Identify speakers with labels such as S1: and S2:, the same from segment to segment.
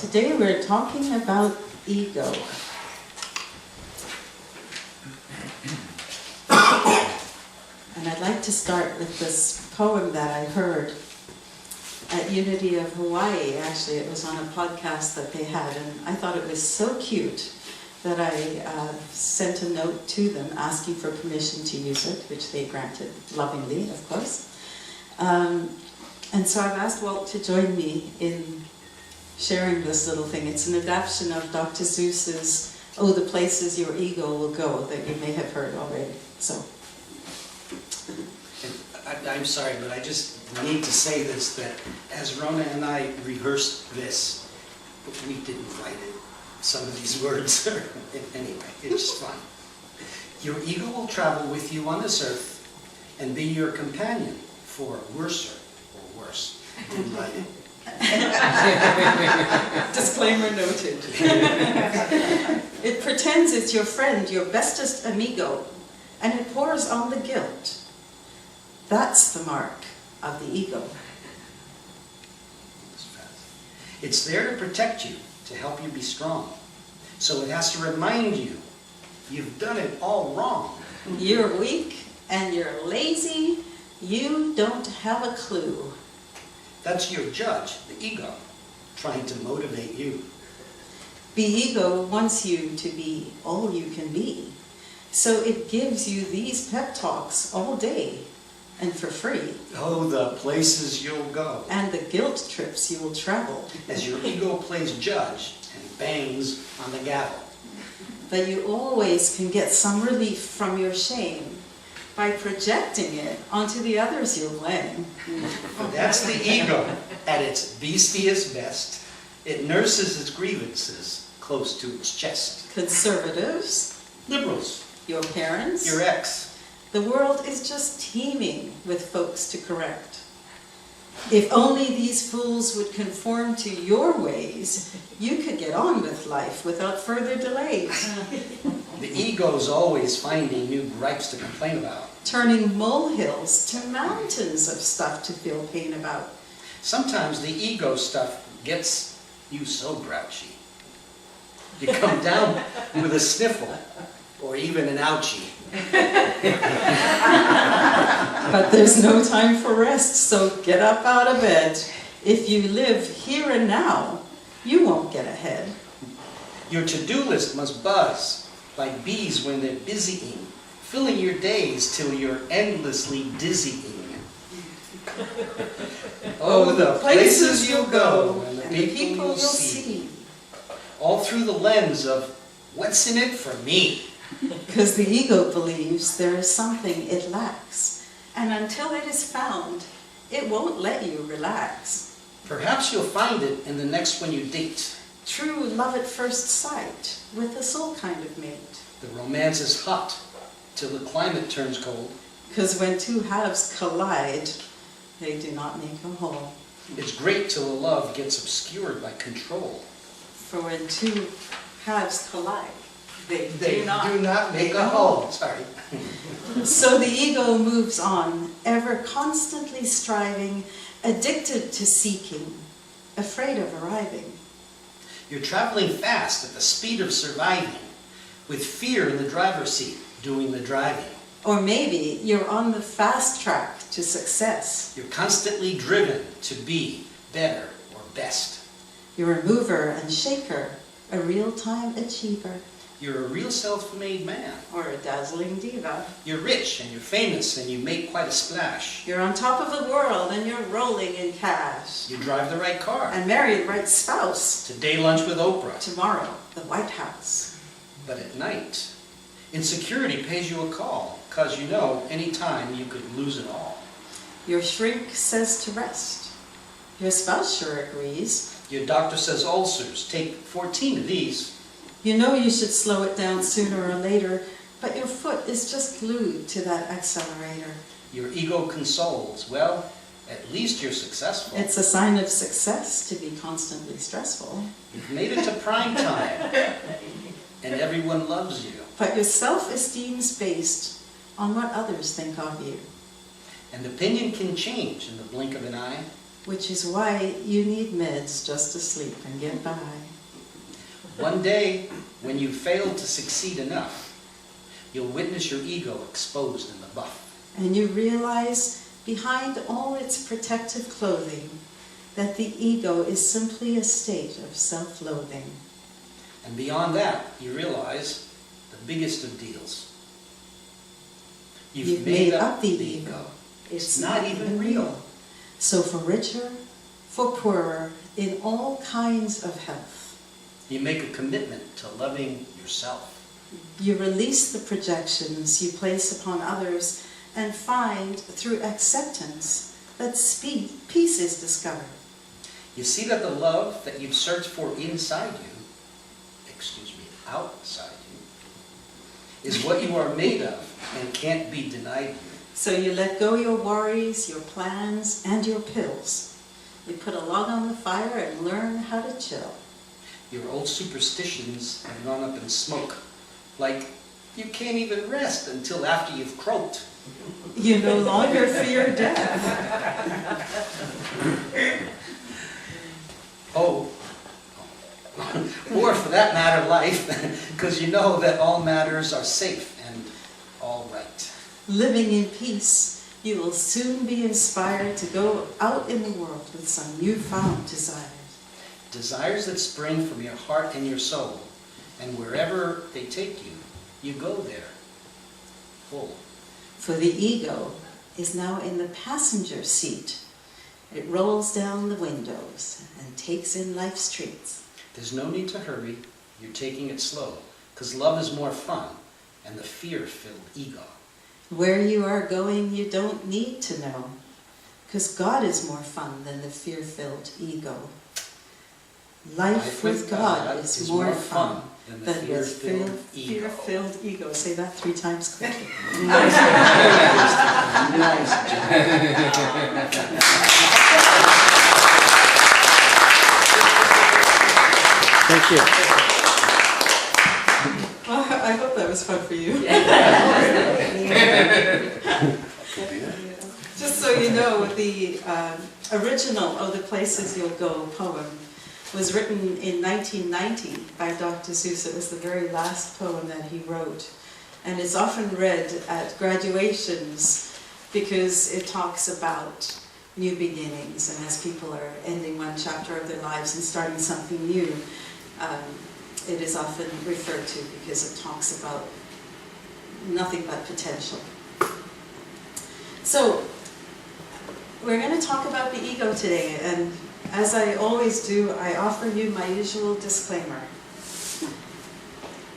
S1: Today we're talking about ego. And I'd like to start with this poem that I heard at Unity of Hawaii. Actually, it was on a podcast that they had, and I thought it was so cute that I sent a note to them asking for permission to use it, which they granted lovingly, of course. And so I've asked Walt to join me in sharing this little thing. It's an adaptation of Dr Seuss's "Oh, the Places Your Ego Will Go" that you may have heard already. So,
S2: I'm sorry, but I just need to say this, that as Rhona and I rehearsed this, we didn't write it, some of these words. Anyway, it's just fun. Your ego will travel with you on this earth and be your companion for worser or worse. Didn't write it.
S1: disclaimer noted. It pretends it's your friend, your bestest amigo, and it pours on the guilt. That's the mark of the ego.
S2: It's there to protect you, to help you be strong. So it has to remind you, you've done it all wrong.
S1: You're weak and you're lazy. You don't have a clue.
S2: That's your judge, the ego, trying to motivate you.
S1: The ego wants you to be all you can be. So it gives you these pep talks all day and for free.
S2: Oh, the places you'll go.
S1: And the guilt trips you will travel.
S2: As your ego plays judge and bangs on the gavel.
S1: But you always can get some relief from your shame by projecting it onto the others you'll blame.
S2: That's the ego at its beastiest best. It nurses its grievances close to its chest.
S1: Conservatives,
S2: Liberals,
S1: your parents,
S2: your ex.
S1: The world is just teeming with folks to correct. If only these fools would conform to your ways, you could get on with life without further delays.
S2: The ego's always finding new gripes to complain about.
S1: Turning molehills to mountains of stuff to feel pain about.
S2: Sometimes the ego stuff gets you so grouchy. You come down with a sniffle or even an ouchie.
S1: But there's no time for rest, so get up out of bed. If you live here and now, you won't get ahead.
S2: Your to-do list must buzz like bees when they're busying, filling your days till you're endlessly dizzying. Oh, the places you'll go and the people you'll see. All through the lens of what's in it for me.
S1: Because the ego believes there is something it lacks, and until it is found, it won't let you relax.
S2: Perhaps you'll find it in the next one you date.
S1: True love at first sight, with a soul kind of mate.
S2: The romance is hot till the climate turns cold.
S1: Because when two halves collide, they do not make a whole.
S2: It's great till the love gets obscured by control.
S1: For when two halves collide, they
S2: do not make a whole. Sorry.
S1: So the ego moves on, ever constantly striving, addicted to seeking, afraid of arriving.
S2: You're traveling fast at the speed of surviving, with fear in the driver's seat, doing the driving.
S1: Or maybe you're on the fast track to success.
S2: You're constantly driven to be better or best.
S1: You're a mover and shaker, a real-time achiever.
S2: You're a real self-made man.
S1: Or a dazzling diva.
S2: You're rich and you're famous and you make quite a splash.
S1: You're on top of the world and you're rolling in cash.
S2: You drive the right car.
S1: And marry the right spouse.
S2: Today lunch with Oprah.
S1: Tomorrow, the White House.
S2: But at night, insecurity pays you a call, 'cause you know any time you could lose it all.
S1: Your shrink says to rest. Your spouse sure agrees.
S2: Your doctor says ulcers, take 14 of these.
S1: You know you should slow it down sooner or later, but your foot is just glued to that accelerator.
S2: Your ego consoles. Well, at least you're successful.
S1: It's a sign of success to be constantly stressful.
S2: You've made it to prime time, and everyone loves you.
S1: But your self-esteem's based on what others think of you.
S2: And opinion can change in the blink of an eye.
S1: which is why you need meds just to sleep and get by.
S2: One day, when you fail to succeed enough, you'll witness your ego exposed in the buff.
S1: And you realize behind all its protective clothing that the ego is simply a state of self-loathing.
S2: And beyond that, you realize the biggest of deals.
S1: You've made up the ego. It's not even real. So for richer, for poorer, in all kinds of health.
S2: You make a commitment to loving yourself.
S1: You release the projections you place upon others and find through acceptance that peace is discovered.
S2: You see that the love that you've searched for inside you, outside you, is what you are made of and can't be denied you.
S1: So you let go your worries, your plans, and your pills. You put a log on the fire and learn how to chill.
S2: Your old superstitions have gone up in smoke, like you can't even rest until after you've croaked.
S1: You no longer fear death.
S2: Oh, or for that matter, life, because you know that all matters are safe and all right.
S1: Living in peace, you will soon be inspired to go out in the world with some newfound desires.
S2: Desires that spring from your heart and your soul, and wherever they take you, you go there, full.
S1: For the ego is now in the passenger seat. It rolls down the windows and takes in life's treats.
S2: There's no need to hurry. You're taking it slow, because love is more fun and the fear-filled ego.
S1: Where you are going, you don't need to know, because God is more fun than the fear-filled ego. Life with God is more fun than the fear-filled ego. Say that 3 times quickly.
S2: Nice.
S3: Thank you.
S1: Well, I hope that was fun for you. Just so you know, the original of the Places You'll Go poem was written in 1990 by Dr. Seuss. It was the very last poem that he wrote. And it's often read at graduations because it talks about new beginnings, and as people are ending one chapter of their lives and starting something new, it is often referred to because it talks about nothing but potential. So, we're going to talk about the ego today, and as I always do, I offer you my usual disclaimer.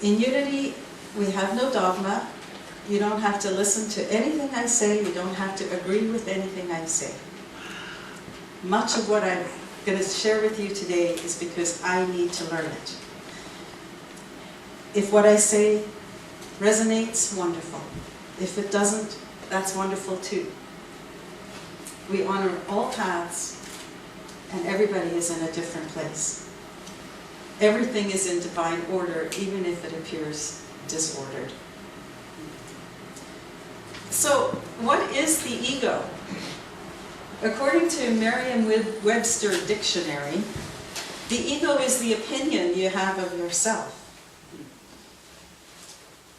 S1: In Unity, we have no dogma. You don't have to listen to anything I say. You don't have to agree with anything I say. Much of what I'm going to share with you today is because I need to learn it. If what I say resonates, wonderful. If it doesn't, that's wonderful too. We honor all paths, and everybody is in a different place. Everything is in divine order, even if it appears disordered. So, what is the ego? According to Merriam-Webster Dictionary, the ego is the opinion you have of yourself.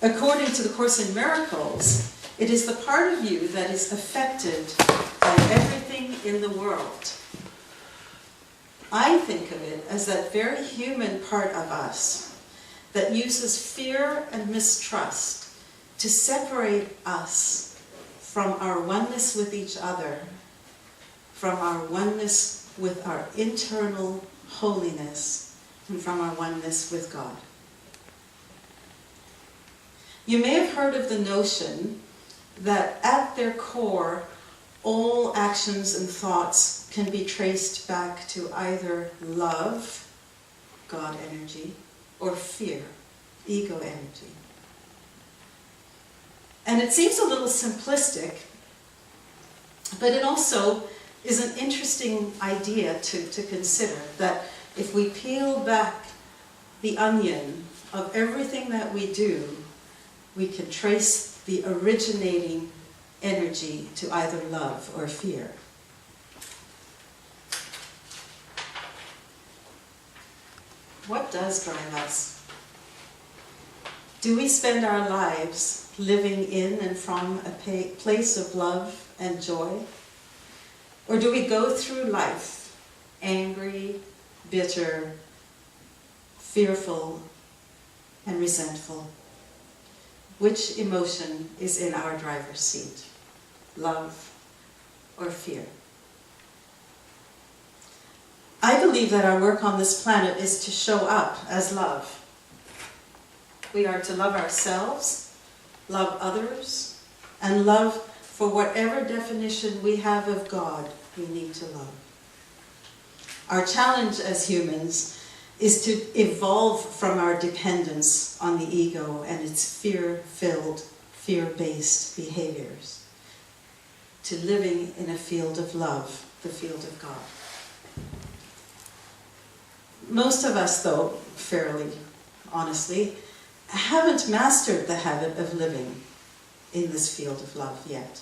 S1: According to the Course in Miracles, it is the part of you that is affected by everything in the world. I think of it as that very human part of us that uses fear and mistrust to separate us from our oneness with each other, from our oneness with our internal holiness, and from our oneness with God. You may have heard of the notion that at their core, all actions and thoughts can be traced back to either love, God energy, or fear, ego energy. And it seems a little simplistic, but it also is an interesting idea to consider, that if we peel back the onion of everything that we do, we can trace the originating energy to either love or fear. What does drive us? Do we spend our lives living in and from a place of love and joy? Or do we go through life angry, bitter, fearful, and resentful? Which emotion is in our driver's seat? Love or fear? I believe that our work on this planet is to show up as love. We are to love ourselves, love others, and love for whatever definition we have of God we need to love. Our challenge as humans is to evolve from our dependence on the ego and its fear-filled, fear-based behaviors to living in a field of love, the field of God. Most of us, though, fairly honestly, haven't mastered the habit of living in this field of love yet.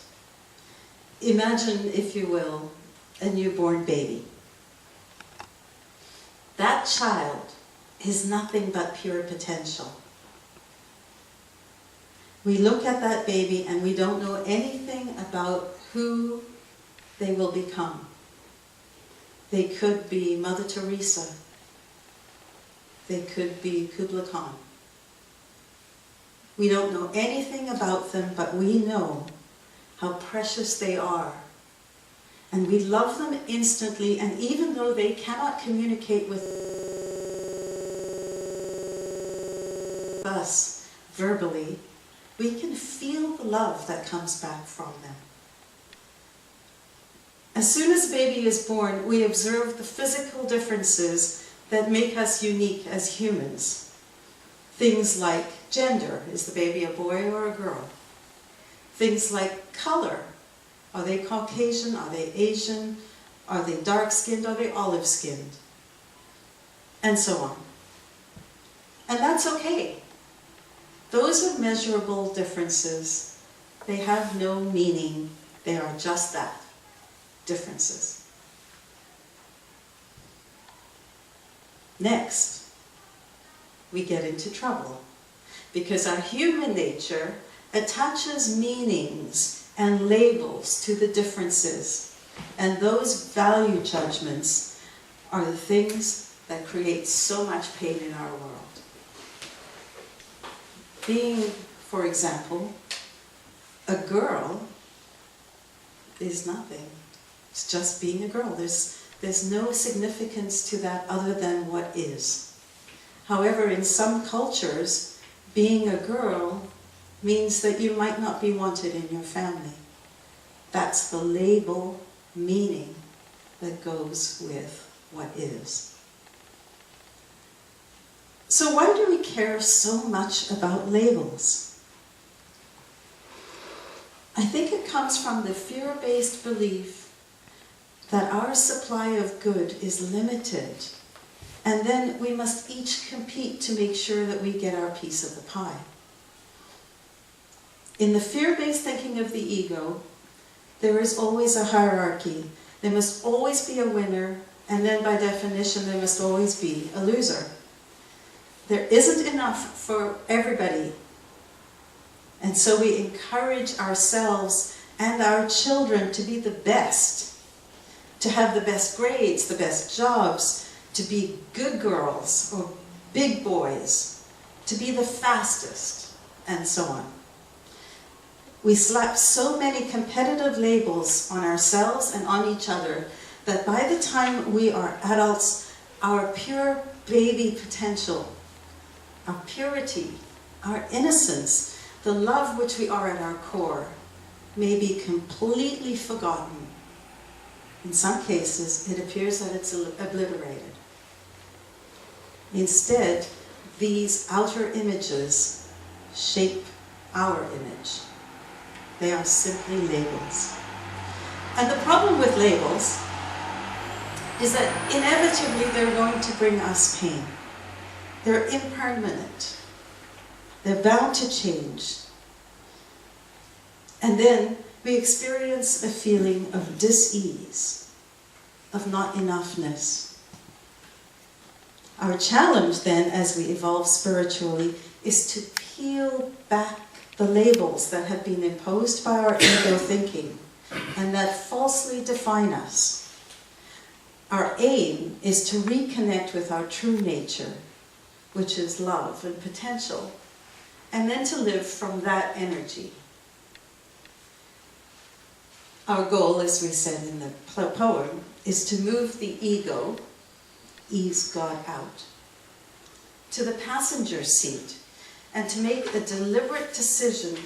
S1: Imagine, if you will, a newborn baby. That child is nothing but pure potential. We look at that baby and we don't know anything about who they will become. They could be Mother Teresa. They could be Kubla Khan. We don't know anything about them, but we know how precious they are. And we love them instantly, and even though they cannot communicate with us verbally, we can feel the love that comes back from them. As soon as a baby is born, we observe the physical differences that make us unique as humans. Things like gender, is the baby a boy or a girl? Things like color, are they Caucasian, are they Asian, are they dark-skinned, are they olive-skinned? And so on. And that's okay. Those are measurable differences. They have no meaning. They are just that, differences. Next, we get into trouble because our human nature attaches meanings and labels to the differences, and those value judgments are the things that create so much pain in our world. Being, for example, a girl is nothing. It's just being a girl. There's no significance to that other than what is. However, in some cultures, being a girl means that you might not be wanted in your family. That's the label meaning that goes with what is. So why do we care so much about labels? I think it comes from the fear-based belief that our supply of good is limited, and then we must each compete to make sure that we get our piece of the pie. In the fear-based thinking of the ego, there is always a hierarchy. There must always be a winner, and then by definition there must always be a loser. There isn't enough for everybody. And so we encourage ourselves and our children to be the best, to have the best grades, the best jobs, to be good girls or big boys, to be the fastest, and so on. We slap so many competitive labels on ourselves and on each other that by the time we are adults, our pure baby potential, our purity, our innocence, the love which we are at our core, may be completely forgotten. In some cases, it appears that it's obliterated. Instead, these outer images shape our image. They are simply labels. And the problem with labels is that inevitably they're going to bring us pain. They're impermanent. They're bound to change. And then we experience a feeling of dis-ease, of not enoughness. Our challenge then, as we evolve spiritually, is to peel back the labels that have been imposed by our ego thinking and that falsely define us. Our aim is to reconnect with our true nature, which is love and potential, and then to live from that energy. Our goal, as we said in the poem, is to move the ego, ease God out, to the passenger seat, and to make a deliberate decision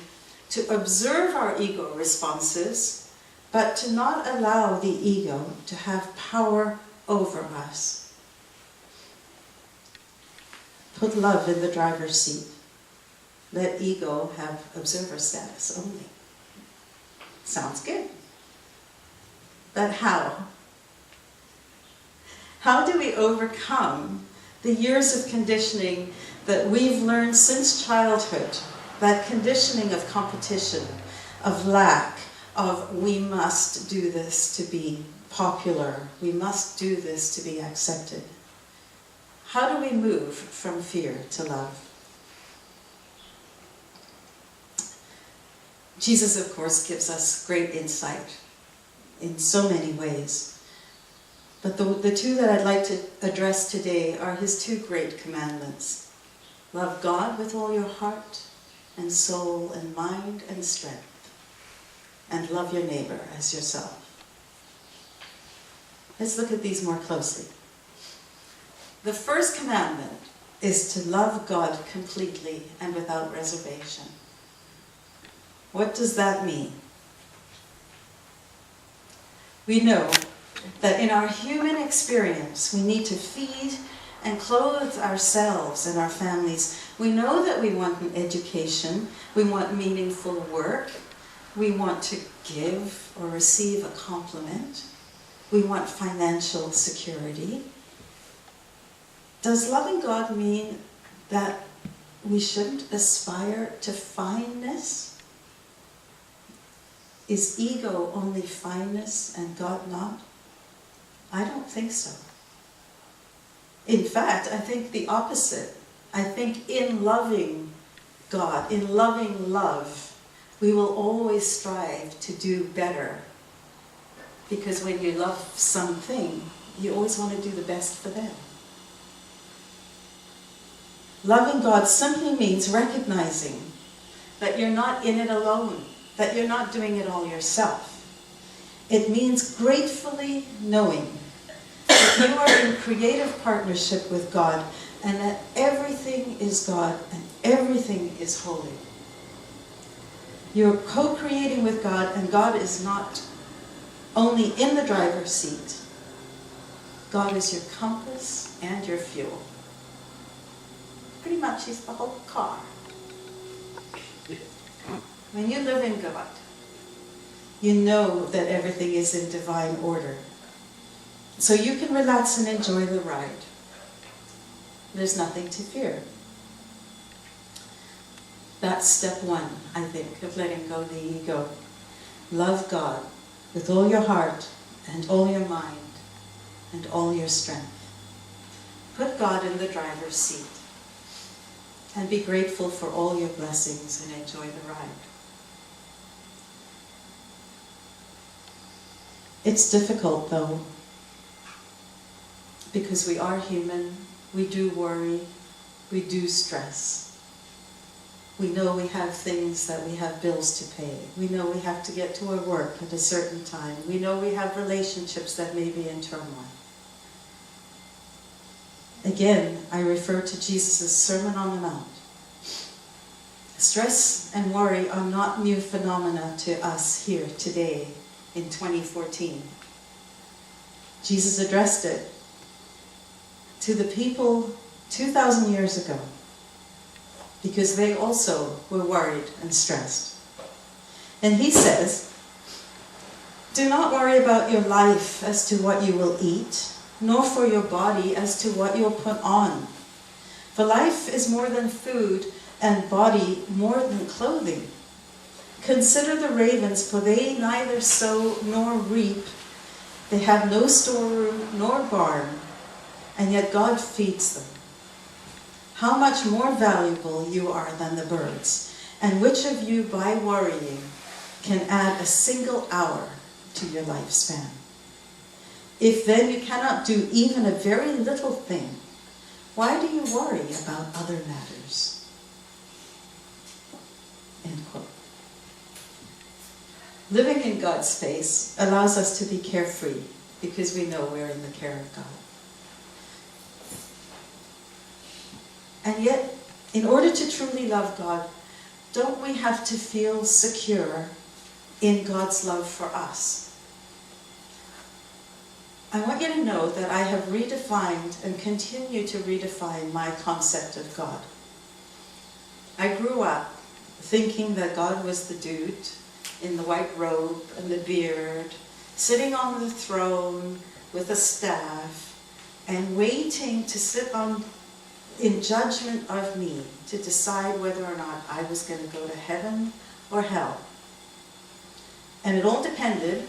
S1: to observe our ego responses, but to not allow the ego to have power over us. Put love in the driver's seat. Let ego have observer status only. Sounds good. But how? How do we overcome the years of conditioning that we've learned since childhood? That conditioning of competition, of lack, of we must do this to be popular, we must do this to be accepted. How do we move from fear to love? Jesus, of course, gives us great insight in so many ways. But the two that I'd like to address today are his two great commandments. Love God with all your heart and soul and mind and strength. And love your neighbor as yourself. Let's look at these more closely. The first commandment is to love God completely and without reservation. What does that mean? We know that in our human experience, we need to feed and clothe ourselves and our families. We know that we want an education, we want meaningful work, we want to give or receive a compliment, we want financial security. Does loving God mean that we shouldn't aspire to fineness? Is ego only fineness and God not? I don't think so. In fact, I think the opposite. I think in loving God, in loving love, we will always strive to do better. Because when you love something, you always want to do the best for them. Loving God simply means recognizing that you're not in it alone, that you're not doing it all yourself. It means gratefully knowing that you are in creative partnership with God and that everything is God and everything is holy. You're co-creating with God, and God is not only in the driver's seat. God is your compass and your fuel. Pretty much he's the whole car. When you live in God, you know that everything is in divine order. So you can relax and enjoy the ride. There's nothing to fear. That's step one, I think, of letting go of the ego. Love God with all your heart and all your mind and all your strength. Put God in the driver's seat and be grateful for all your blessings and enjoy the ride. It's difficult though, because we are human, we do worry, we do stress. We know we have things that we have bills to pay. We know we have to get to our work at a certain time. We know we have relationships that may be in turmoil. Again, I refer to Jesus' Sermon on the Mount. Stress and worry are not new phenomena to us here today in 2014. Jesus addressed it to the people 2,000 years ago, because they also were worried and stressed. And he says, do not worry about your life as to what you will eat, nor for your body as to what you'll put on. For life is more than food, and body more than clothing. Consider the ravens, for they neither sow nor reap. They have no storeroom nor barn, and yet God feeds them. How much more valuable you are than the birds, and which of you, by worrying, can add a single hour to your lifespan? If then you cannot do even a very little thing, why do you worry about other matters? End quote. Living in God's space allows us to be carefree because we know we're in the care of God. And yet, in order to truly love God, don't we have to feel secure in God's love for us? I want you to know that I have redefined and continue to redefine my concept of God. I grew up thinking that God was the dude in the white robe and the beard, sitting on the throne with a staff and waiting to sit in judgment of me to decide whether or not I was going to go to heaven or hell. And it all depended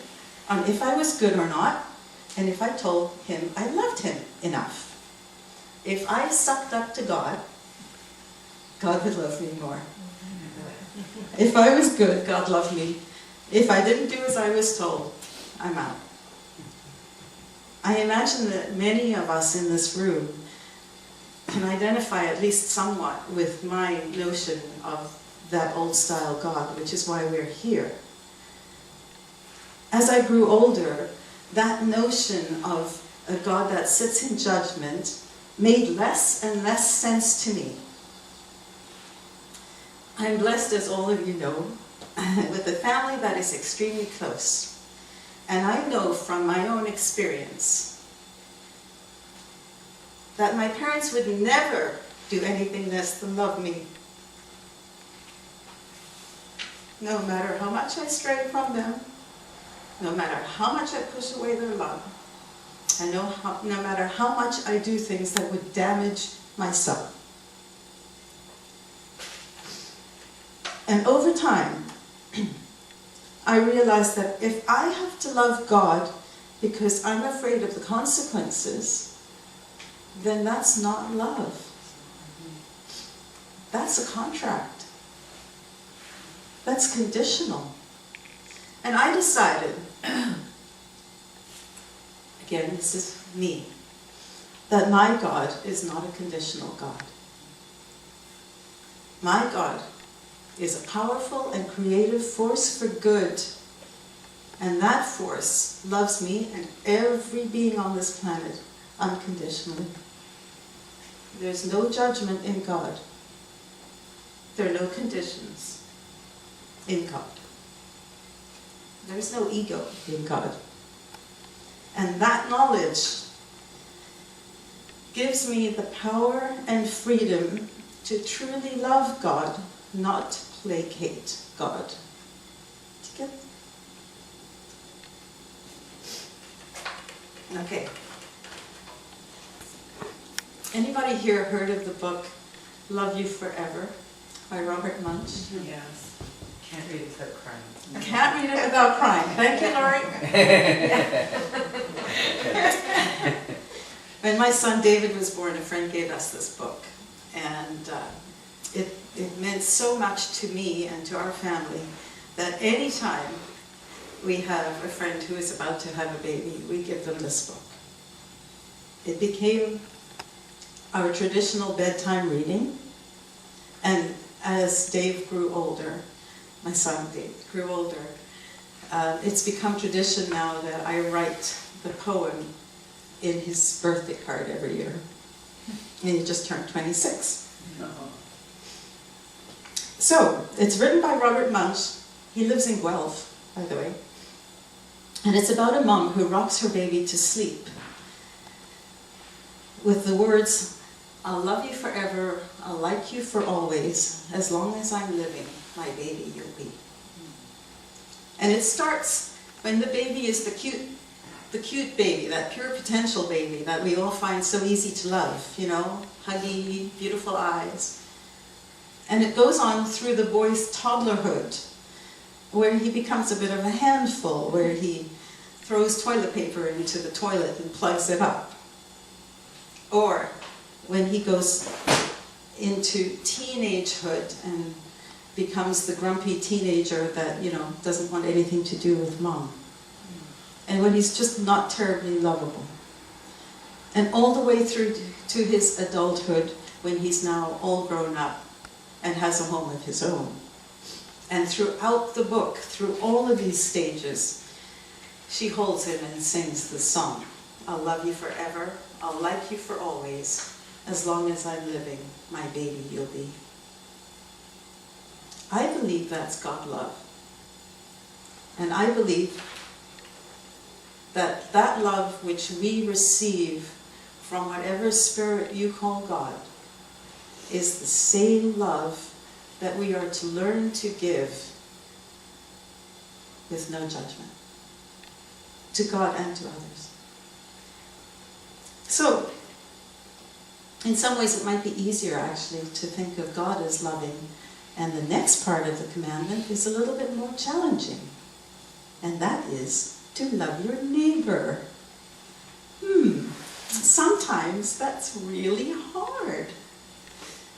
S1: on if I was good or not, and if I told him I loved him enough. If I sucked up to God, God would love me more. If I was good, God loved me. If I didn't do as I was told, I'm out. I imagine that many of us in this room can identify at least somewhat with my notion of that old style God, which is why we're here. As I grew older, that notion of a God that sits in judgment made less and less sense to me. I'm blessed, as all of you know, with a family that is extremely close. And I know from my own experience that my parents would never do anything less than love me. No matter how much I stray from them, no matter how much I push away their love, and no matter how much I do things that would damage myself. And over time, I realized that if I have to love God because I'm afraid of the consequences, then that's not love. That's a contract. That's conditional. And I decided, again, this is me, that my God is not a conditional God. My God is a powerful and creative force for good. And that force loves me and every being on this planet unconditionally. There's no judgment in God. There are no conditions in God. There's no ego in God. And that knowledge gives me the power and freedom to truly love God, not placate God. Do you get that? Okay. Anybody here heard of the book Love You Forever by Robert Munch?
S3: Yes. Can't read it without crying.
S1: I can't read it without crying. Thank you, Laurie. When my son David was born, a friend gave us this book. And it meant so much to me and to our family that any time we have a friend who is about to have a baby, we give them this book. It became our traditional bedtime reading. And as Dave grew older, my son Dave grew older, it's become tradition now that I write the poem in his birthday card every year. And he just turned 26. So, it's written by Robert Munch. He lives in Guelph, by the way. And it's about a mom who rocks her baby to sleep with the words, "I'll love you forever, I'll like you for always, as long as I'm living, my baby you'll be." And it starts when the baby is the cute baby, that pure potential baby that we all find so easy to love, you know, huggy, beautiful eyes. And it goes on through the boy's toddlerhood, where he becomes a bit of a handful, where he throws toilet paper into the toilet and plugs it up. Or when he goes into teenagehood and becomes the grumpy teenager that, doesn't want anything to do with mom. And when he's just not terribly lovable. And all the way through to his adulthood, when he's now all grown up and has a home of his own. And throughout the book, through all of these stages, she holds him and sings the song. I'll love you forever, I'll like you for always, as long as I'm living, my baby you'll be. I believe that's God love. And I believe that that love which we receive from whatever spirit you call God is the same love that we are to learn to give with no judgment to God and to others. So, in some ways it might be easier actually to think of God as loving, and the next part of the commandment is a little bit more challenging, and that is to love your neighbor. Sometimes that's really hard.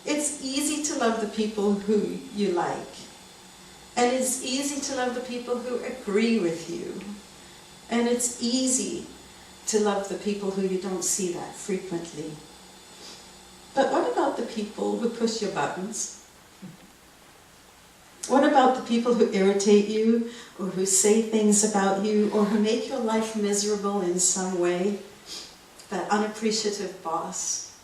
S1: It's easy to love the people who you like, and it's easy to love the people who agree with you, and it's easy to love the people who you don't see that frequently. But what about the people who push your buttons? What about the people who irritate you, or who say things about you, or who make your life miserable in some way? That unappreciative boss,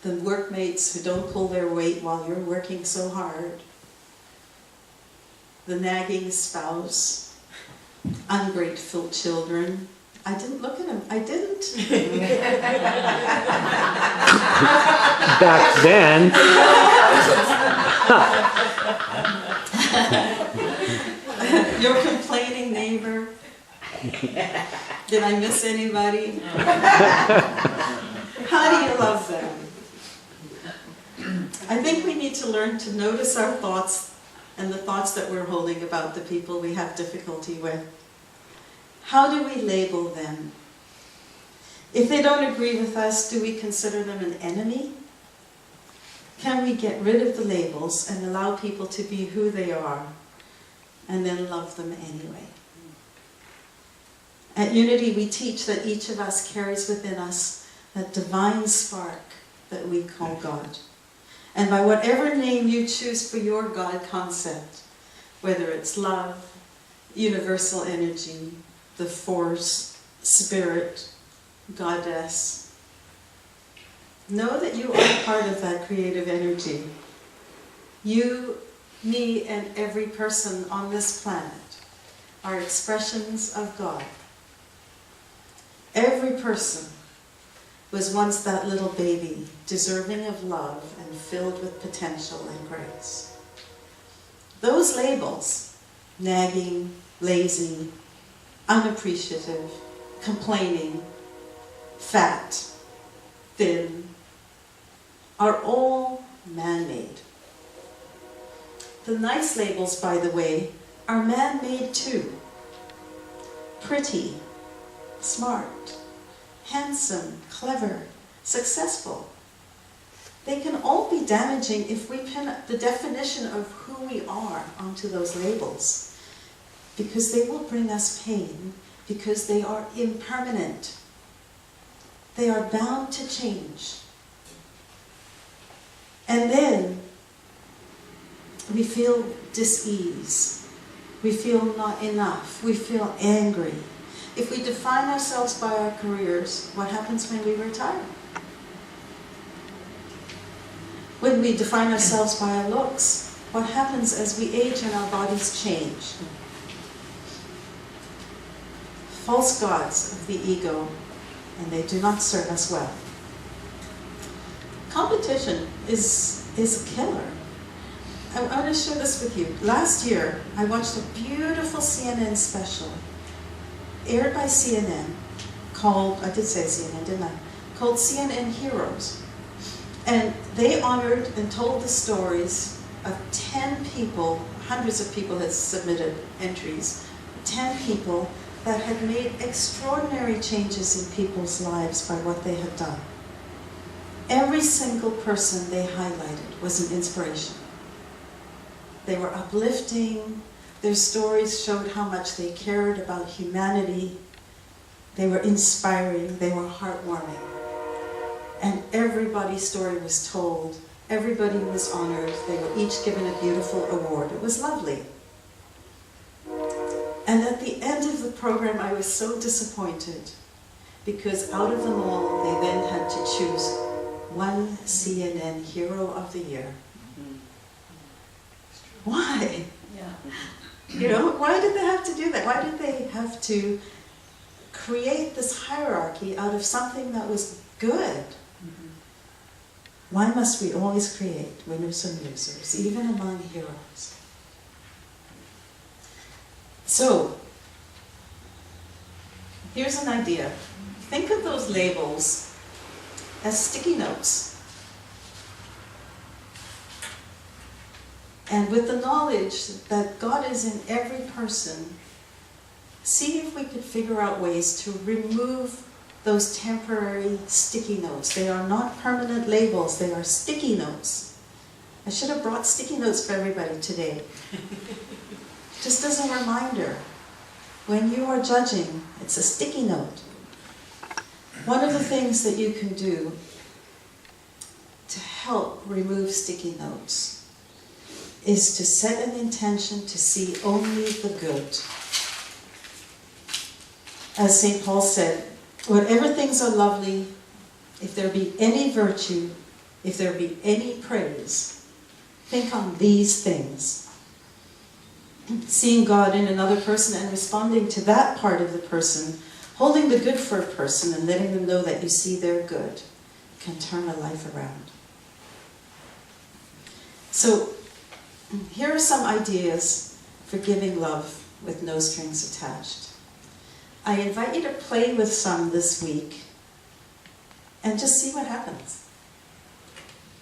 S1: the workmates who don't pull their weight while you're working so hard, the nagging spouse, ungrateful children. I didn't look at him. I didn't.
S4: Back then.
S1: Your complaining neighbor. Did I miss anybody? How do you love them? I think we need to learn to notice our thoughts and the thoughts that we're holding about the people we have difficulty with. How do we label them? If they don't agree with us, do we consider them an enemy? Can we get rid of the labels and allow people to be who they are, and then love them anyway? At Unity, we teach that each of us carries within us that divine spark that we call God. And by whatever name you choose for your God concept, whether it's love, universal energy, the force, spirit, goddess, know that you are part of that creative energy. You, me, and every person on this planet are expressions of God. Every person was once that little baby, deserving of love and filled with potential and grace. Those labels, nagging, lazy, unappreciative, complaining, fat, thin, are all man-made. The nice labels, by the way, are man-made too. Pretty, smart, handsome, clever, successful. They can all be damaging if we pin the definition of who we are onto those labels, because they will bring us pain, because they are impermanent. They are bound to change. And then we feel dis-ease. We feel not enough. We feel angry. If we define ourselves by our careers, what happens when we retire? When we define ourselves by our looks, what happens as we age and our bodies change? False gods of the ego, and they do not serve us well. Competition is a killer. I want to share this with you. Last year, I watched a beautiful CNN special, aired by CNN, called, I did say CNN, didn't I? Called CNN Heroes. And they honored and told the stories of 10 people, hundreds of people had submitted entries, 10 people that had made extraordinary changes in people's lives by what they had done. Every single person they highlighted was an inspiration. They were uplifting. Their stories showed how much they cared about humanity. They were inspiring. They were heartwarming. And everybody's story was told. Everybody was honored. They were each given a beautiful award. It was lovely. And at the end of the program, I was so disappointed because out of them all, they then had to choose one CNN Hero of the Year. Why?
S3: Yeah.
S1: Why did they have to do that? Why did they have to create this hierarchy out of something that was good? Why must we always create winners and losers, even among heroes? So, here's an idea. Think of those labels as sticky notes. And with the knowledge that God is in every person, see if we could figure out ways to remove those temporary sticky notes. They are not permanent labels, they are sticky notes. I should have brought sticky notes for everybody today. Just as a reminder, when you are judging, it's a sticky note. One of the things that you can do to help remove sticky notes is to set an intention to see only the good. As St. Paul said, whatever things are lovely, if there be any virtue, if there be any praise, think on these things. Seeing God in another person and responding to that part of the person, holding the good for a person and letting them know that you see their good, can turn a life around. So, here are some ideas for giving love with no strings attached. I invite you to play with some this week and just see what happens.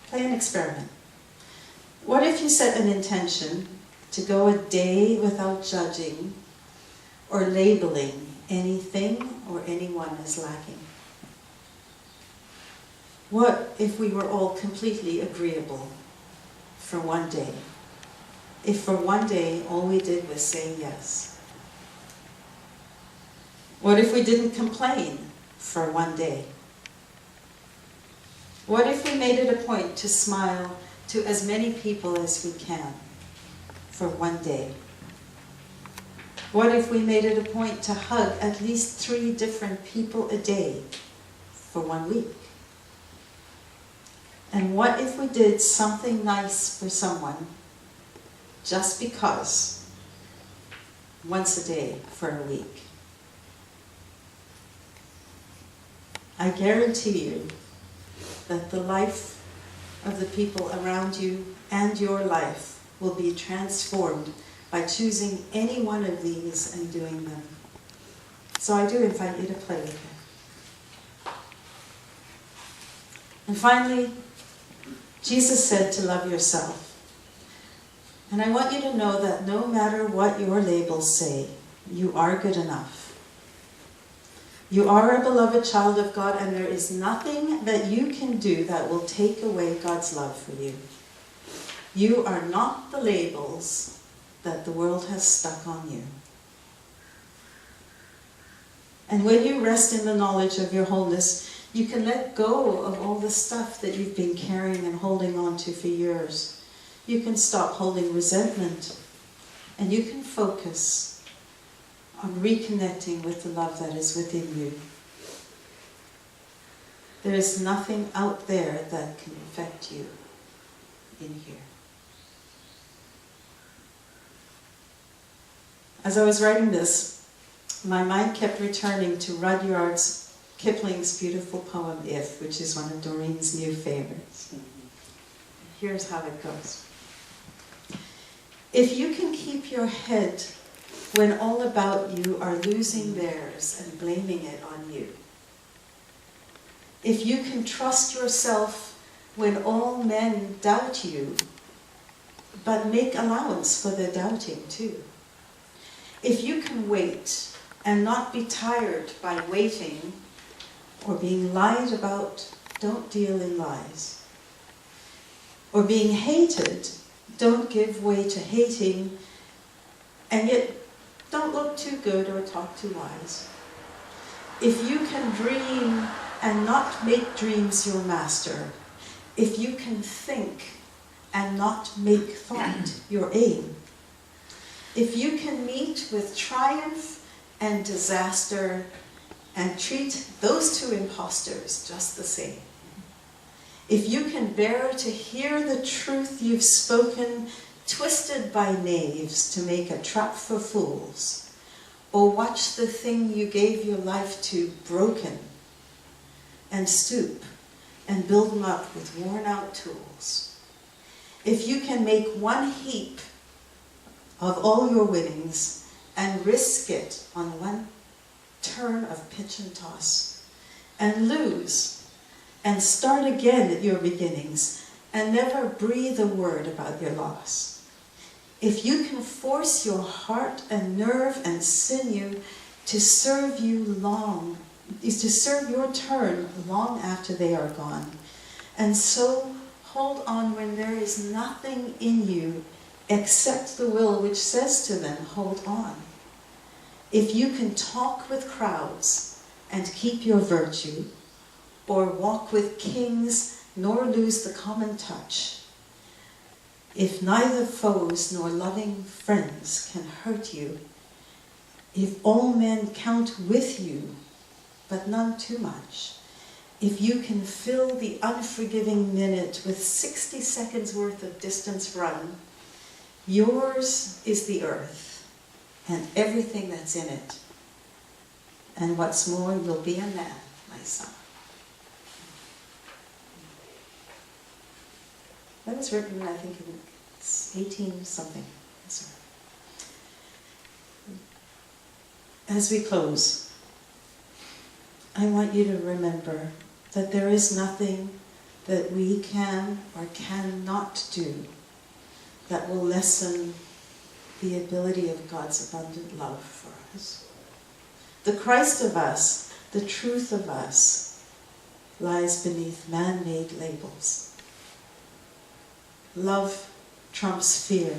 S1: Play an experiment. What if you set an intention to go a day without judging or labeling anything or anyone as lacking? What if we were all completely agreeable for one day? If for one day all we did was say yes? What if we didn't complain for one day? What if we made it a point to smile to as many people as we can for one day? What if we made it a point to hug at least 3 different people a day for 1 week? And what if we did something nice for someone just because, once a day for a week? I guarantee you that the life of the people around you and your life will be transformed by choosing any one of these and doing them. So I do invite you to play with it. And finally, Jesus said to love yourself. And I want you to know that no matter what your labels say, you are good enough. You are a beloved child of God, and there is nothing that you can do that will take away God's love for you. You are not the labels that the world has stuck on you. And when you rest in the knowledge of your wholeness, you can let go of all the stuff that you've been carrying and holding on to for years. You can stop holding resentment, and you can focus on reconnecting with the love that is within you. There is nothing out there that can affect you in here. As I was writing this, my mind kept returning to Rudyard Kipling's beautiful poem, If, which is one of Doreen's new favorites. Here's how it goes. If you can keep your head when all about you are losing theirs and blaming it on you. If you can trust yourself when all men doubt you, but make allowance for their doubting too. If you can wait and not be tired by waiting or being lied about. Don't deal in lies. Or being hated, don't give way to hating, and yet don't look too good or talk too wise. If you can dream and not make dreams your master, if you can think and not make thought your aim, if you can meet with triumph and disaster and treat those two impostors just the same, if you can bear to hear the truth you've spoken twisted by knaves to make a trap for fools, or watch the thing you gave your life to broken, and stoop and build them up with worn out tools, if you can make one heap of all your winnings and risk it on one turn of pitch and toss, and lose and start again at your beginnings and never breathe a word about your loss, if you can force your heart and nerve and sinew to serve you long, is to serve your turn long after they are gone, and so hold on when there is nothing in you except the will which says to them, hold on. If you can talk with crowds and keep your virtue, or walk with kings nor lose the common touch, if neither foes nor loving friends can hurt you, if all men count with you, but none too much, if you can fill the unforgiving minute with 60 seconds worth of distance run, yours is the earth and everything that's in it. And what's more, you'll be a man, my son. That was written, I think, in 18-something. As we close, I want you to remember that there is nothing that we can or cannot do that will lessen the ability of God's abundant love for us. The Christ of us, the truth of us, lies beneath man-made labels. Love trumps fear.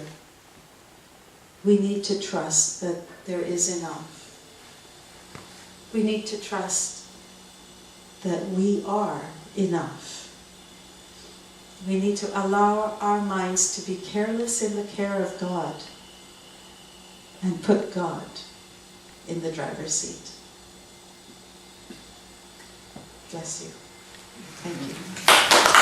S1: We need to trust that there is enough. We need to trust that we are enough. We need to allow our minds to be careless in the care of God and put God in the driver's seat. Bless you. Thank you.